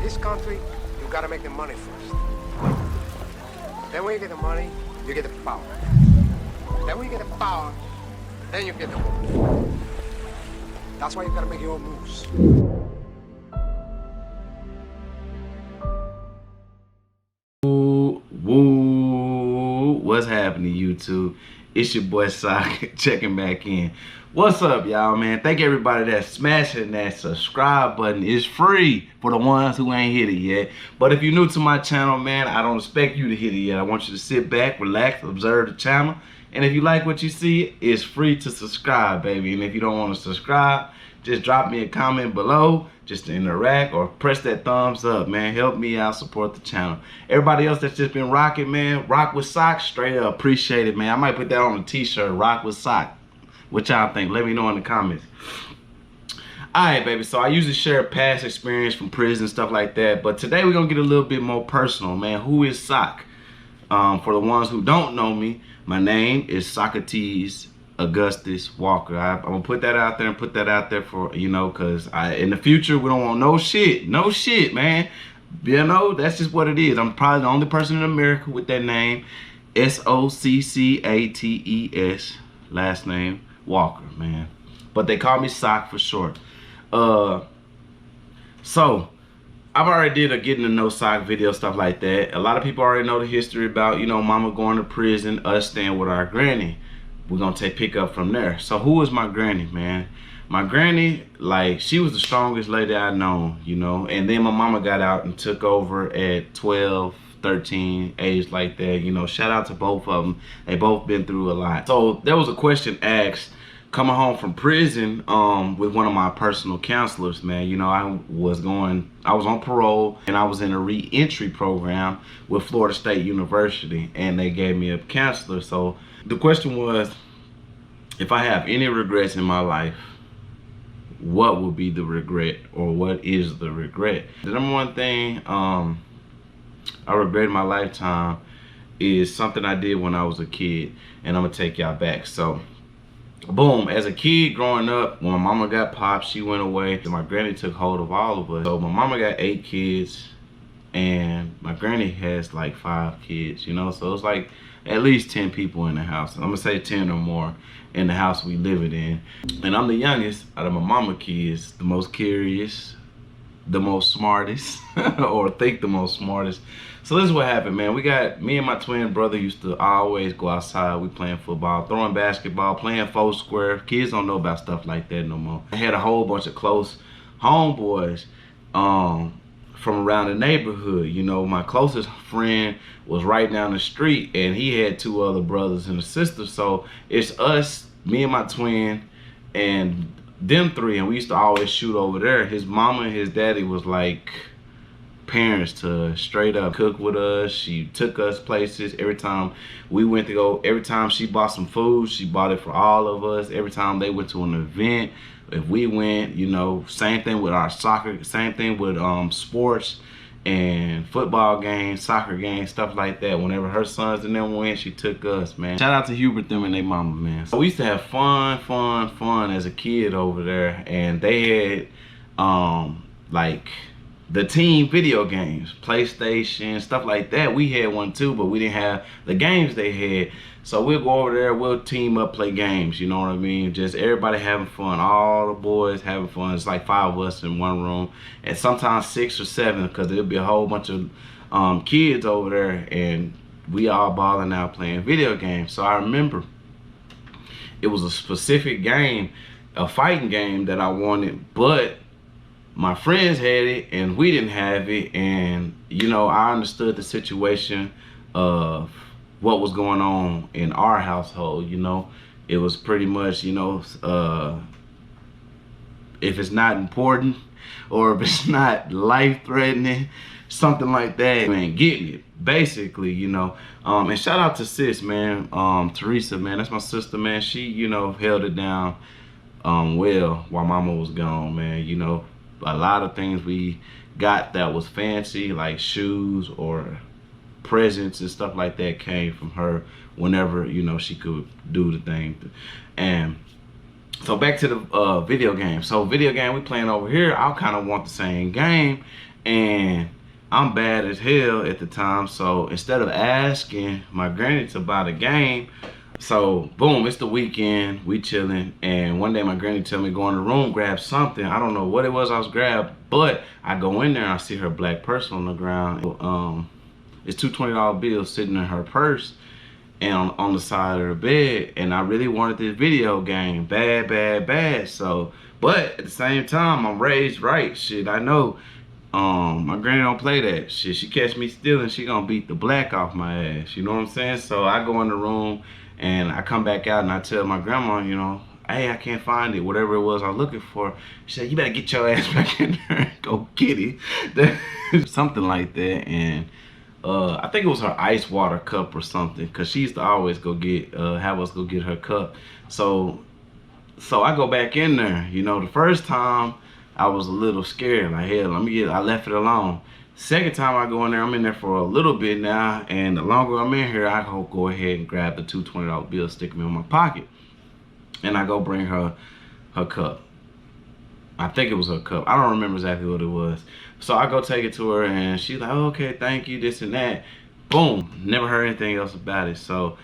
This country, you gotta make the money first. Then when you get the money, you get the power. Then when you get the power, then you get the wealth. That's why you gotta make your own moves. Woo, what's happening, YouTube? It's your boy Sock checking back in. What's up, y'all, man? Thank everybody that's smashing that subscribe button. It's free for the ones who ain't hit it yet. But if you're new to my channel, man, I don't expect you to hit it yet. I want you to sit back, relax, observe the channel. And if you like what you see, it's free to subscribe, baby. And if you don't want to subscribe, just drop me a comment below just to interact, or press that thumbs up, man. Help me out, support the channel. Everybody else that's just been rocking, man, rock with Sock, straight up appreciate it, man. I might put that on a t-shirt, rock with Sock. What y'all think? Let me know in the comments. Alright, baby, so I usually share past experience from prison, stuff like that, but today we're gonna get a little bit more personal, man. Who is Sock? For the ones who don't know me, my name is Socrates Augustus Walker. I'm gonna put that out there and put that out there for, you know, because in the future we don't want no shit, man. You know, that's just what it is. I'm probably the only person in America with that name, S-O-C-C-A-T-E-S, last name Walker, man. But they call me Sock for short. So I've already did a getting to know Sock video, stuff like that. A lot of people already know the history about, you know, mama going to prison, us staying with our granny. We're gonna pick up from there. So who is my granny, man? My granny, like, she was the strongest lady I known, you know. And then my mama got out and took over at 12, 13, age like that, you know. Shout out to both of them. They both been through a lot. So there was a question asked coming home from prison with one of my personal counselors, man. You know, I was on parole, and I was in a re-entry program with Florida State University, and they gave me a counselor. So the question was, if I have any regrets in my life, what would be the regret, or what is the regret? The number one thing I regret in my lifetime is something I did when I was a kid, and I'm gonna take y'all back. So boom, as a kid growing up, when my mama got popped, she went away, and my granny took hold of all of us. So my mama got 8 kids, and my granny has like 5 kids, you know. So it's like at least 10 people in the house. I'm gonna say 10 or more in the house we live it in. And I'm the youngest out of my mama kids, the most curious, the most smartest, or think the most smartest. So this is what happened, man. Me and my twin brother used to always go outside. We playing football, throwing basketball, playing Foursquare. Kids don't know about stuff like that no more. I had a whole bunch of close homeboys from around the neighborhood. You know, my closest friend was right down the street, and he had 2 other brothers and a sister. So it's us, me and my twin, and them 3, and we used to always shoot over there. His mama and his daddy was like parents to us, straight up. Cook with us, she took us places. Every time we went to go, every time she bought some food, she bought it for all of us. Every time they went to an event, if we went, you know, same thing with our soccer, same thing with sports and football games, soccer games, stuff like that. Whenever her sons and them went, she took us, man. Shout out to Hubert, them and their mama, man. So we used to have fun as a kid over there, and they had like the team video games, PlayStation, stuff like that. We had one too, but we didn't have the games they had. So we'll go over there, we'll team up, play games, you know what I mean? Just everybody having fun, all the boys having fun. It's like 5 of us in one room, and sometimes 6 or 7, because there'll be a whole bunch of kids over there, and we all balling out playing video games. So I remember it was a specific game, a fighting game that I wanted, but my friends had it and we didn't have it. And you know, I understood the situation of what was going on in our household. You know, it was pretty much, you know, if it's not important or if it's not life-threatening, something like that, man, getting it, basically, you know. And shout out to sis, man, Teresa, man, that's my sister, man. She, you know, held it down well while mama was gone, man. You know, a lot of things we got that was fancy, like shoes or presents and stuff like that, came from her whenever, you know, she could do the thing. And so back to the video game. So video game we playing over here, I kind of want the same game, And I'm bad as hell at the time, so instead of asking my granny to buy the game, so boom, it's the weekend, we chilling, and one day my granny tell me go in the room, grab something. I don't know what it was I was grabbing, but I go in there and I see her black purse on the ground. It's two $20 bills sitting in her purse and on the side of the bed, and I really wanted this video game bad, bad, bad. So, but at the same time, I'm raised right. Shit, I know. My granny don't play that shit. She catch me stealing, she gonna beat the black off my ass. You know what I'm saying? So I go in the room and I come back out and I tell my grandma, you know, hey, I can't find it, whatever it was I was looking for. She said, you better get your ass back in there and go get it. Something like that. And I think it was her ice water cup or something, cause she used to always go get, have us go get her cup. So I go back in there. You know, the first time I was a little scared, like, hell, I left it alone. Second time I go in there, I'm in there for a little bit now, and the longer I'm in here, I go ahead and grab the two $20 bills, stick them in my pocket, and I go bring her cup. I think it was her cup. I don't remember exactly what it was. So I go take it to her, and she's like, oh, okay, thank you, this and that. Boom, never heard anything else about it. So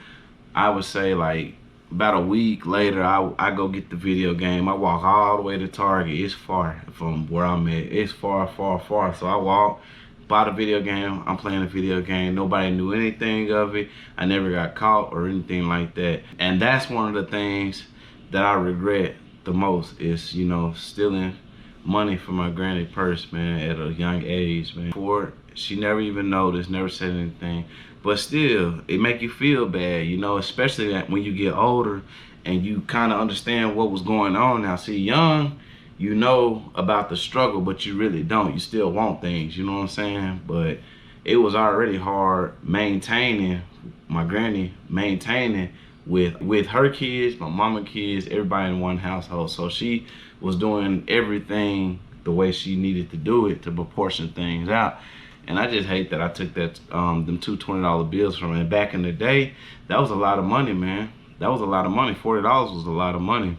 I would say, like, about a week later, I go get the video game. I walk all the way to Target. It's far from where I'm at. It's far, far, far. So I walk, buy the video game. I'm playing the video game. Nobody knew anything of it. I never got caught or anything like that. And that's one of the things that I regret the most is, you know, stealing money from my granny purse, man, at a young age, man. Before, she never even noticed, never said anything. But still, it make you feel bad, you know, especially when you get older and you kind of understand what was going on. Now, see, young, you know about the struggle, but you really don't. You still want things, you know what I'm saying? But it was already hard maintaining, my granny maintaining with her kids, my mama kids, everybody in one household. So she was doing everything the way she needed to do it to proportion things out. And I just hate that I took that them two $20 bills from her. And back in the day, that was a lot of money, man. That was a lot of money. $40 was a lot of money.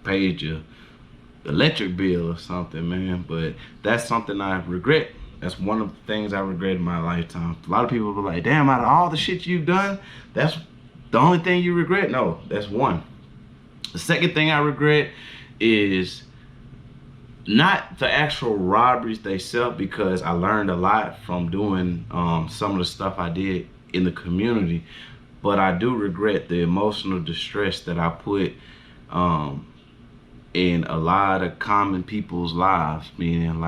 Paid your electric bill or something, man. But that's something I regret. That's one of the things I regret in my lifetime. A lot of people be like, damn, out of all the shit you've done, that's the only thing you regret? No, that's one. The second thing I regret is not the actual robberies themselves, because I learned a lot from doing some of the stuff I did in the community, but I do regret the emotional distress that I put in a lot of common people's lives, meaning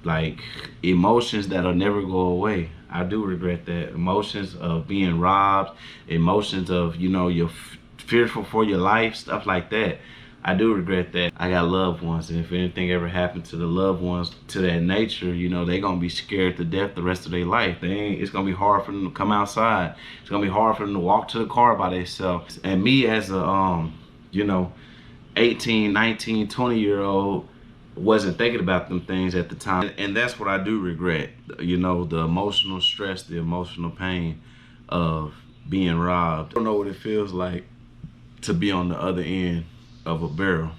like emotions that'll never go away. I do regret that. Emotions of being robbed, emotions of, you know, you're fearful for your life, stuff like that. I do regret that. I got loved ones, and if anything ever happened to the loved ones to that nature, you know, they're gonna be scared to death the rest of their life. It's gonna be hard for them to come outside. It's gonna be hard for them to walk to the car by themselves. And me as a, you know, 18, 19, 20-year-old, wasn't thinking about them things at the time. And that's what I do regret, you know, the emotional stress, the emotional pain of being robbed. I don't know what it feels like to be on the other end of a barrel,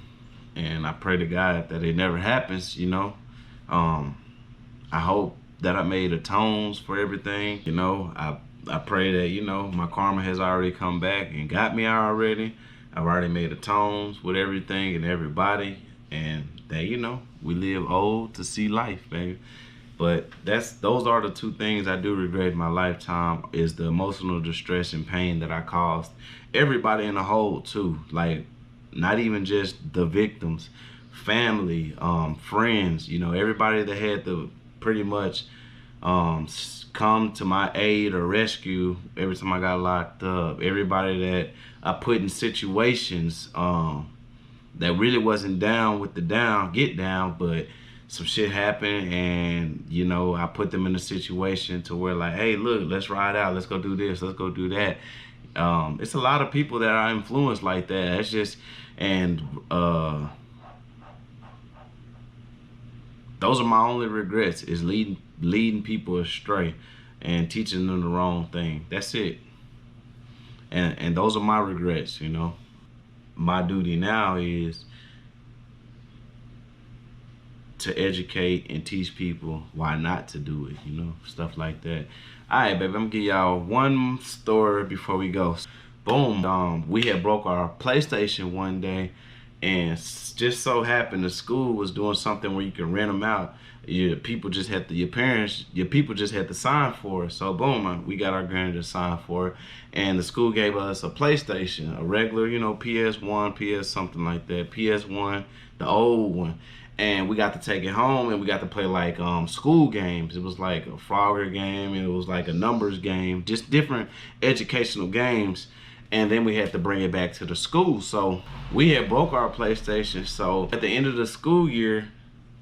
and I pray to God that it never happens, you know. I hope that I made atones for everything, you know. I pray that, you know, my karma has already come back and got me already. I've already made atones with everything and everybody, and that, you know, we live old to see life, baby. But those are the two things I do regret in my lifetime, is the emotional distress and pain that I caused everybody in the whole too. Like, not even just the victims, family, friends, you know, everybody that had to pretty much come to my aid or rescue every time I got locked up. Everybody that I put in situations that really wasn't down with the get down, but some shit happened, and, you know, I put them in a situation to where, like, hey, look, let's ride out, let's go do this, let's go do that. It's a lot of people that are influenced like that. It's just, and those are my only regrets, is leading people astray and teaching them the wrong thing. That's it. And those are my regrets, you know. My duty now is to educate and teach people why not to do it, you know, stuff like that. All right, baby, I'm gonna give y'all one story before we go. Boom, we had broke our PlayStation one day, and just so happened the school was doing something where you can rent them out. Your people just had to, your people just had to sign for it. So boom, we got our granny to sign for it, and the school gave us a PlayStation, a regular, you know, PS1, PS something like that, PS1, the old one. And we got to take it home, and we got to play like school games. It was like a Frogger game, and it was like a numbers game, just different educational games. And then we had to bring it back to the school. So we had broke our PlayStation. So at the end of the school year,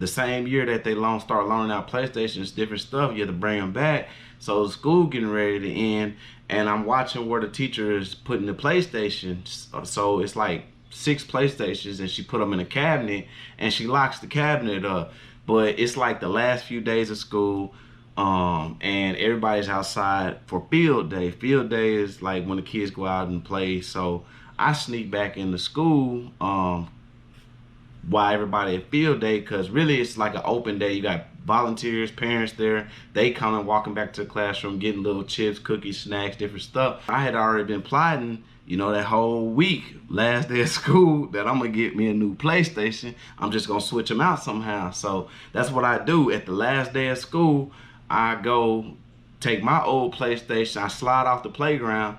the same year that they start loaning out PlayStations, different stuff, you had to bring them back. So the school getting ready to end, and I'm watching where the teacher is putting the PlayStation. So it's like 6 PlayStations, and she put them in a cabinet, and she locks the cabinet up. But it's like the last few days of school, and everybody's outside for field day. Field day is like when the kids go out and play. So I sneak back into school while everybody at field day, because really it's like an open day. You got volunteers, parents there. They come and walking back to the classroom, getting little chips, cookies, snacks, different stuff. I had already been plotting, you know, that whole week, last day of school, that I'm gonna get me a new PlayStation. I'm just gonna switch them out somehow. So that's what I do. At the last day of school, I go take my old PlayStation, I slide off the playground,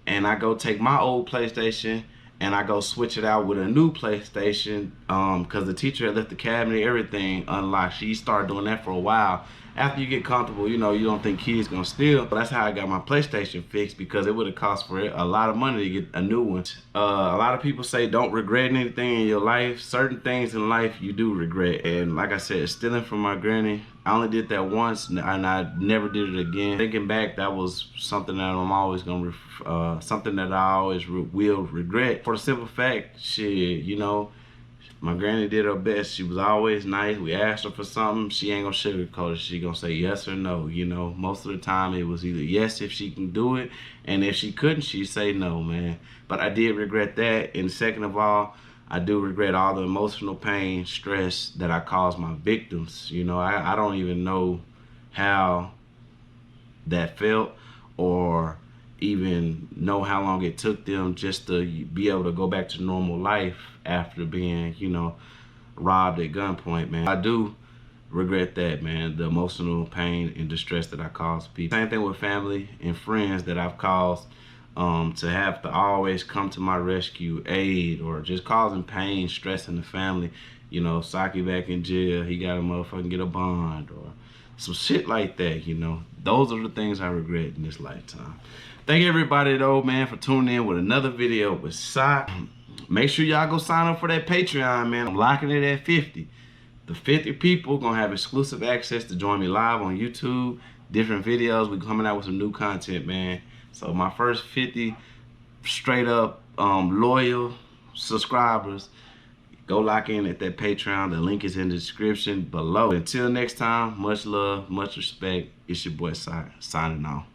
and I go take my old PlayStation and I go switch it out with a new PlayStation, because the teacher had left the cabinet, everything unlocked. She started doing that for a while. After you get comfortable, you know, you don't think kids gonna steal. But that's how I got my PlayStation fixed, because it would have cost for it a lot of money to get a new one. A lot of people say don't regret anything in your life. Certain things in life you do regret. And like I said, stealing from my granny, I only did that once, and I never did it again. Thinking back, that was something that I'm always gonna, something that I always will regret. For the simple fact, shit, you know, my granny did her best. She was always nice. We asked her for something, she ain't gonna sugarcoat it. She gonna say yes or no. You know, most of the time it was either yes if she can do it, and if she couldn't, she'd say no, man. But I did regret that. And second of all, I do regret all the emotional pain, stress that I caused my victims. You know, I don't even know how that felt, or even know how long it took them just to be able to go back to normal life after being, you know, robbed at gunpoint, man. I do regret that, man, the emotional pain and distress that I caused people. Same thing with family and friends that I've caused, to have to always come to my rescue, aid, or just causing pain, stress in the family. You know, Saki back in jail, he got a motherfucking get a bond, or some shit like that, you know. Those are the things I regret in this lifetime. Thank everybody though, man, for tuning in with another video with Sock. Make sure y'all go sign up for that Patreon, man. I'm locking it at 50. The 50 people gonna have exclusive access to join me live on YouTube, different videos. We coming out with some new content, man. So my first 50 straight up loyal subscribers, go lock in at that Patreon. The link is in the description below. Until next time, much love, much respect. It's your boy Sock, signing off.